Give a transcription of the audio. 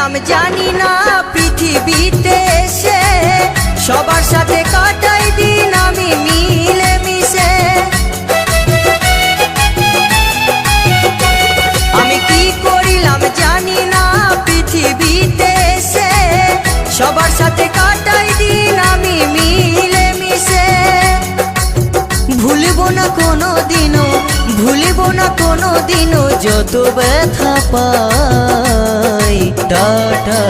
করিলাম জানি না পৃথিবীতে এসে সবার সাথে কাটাই দিন আমি মিলে মিশে। আমি কি করিলাম জানি না পৃথিবীতে এসে সবার সাথে কাটাই দিন আমি মিলে মিশে। ভুলব না কোনো দিনও, ভুলব না কোনো দিনও যত ব্যথা পাই। টাটা।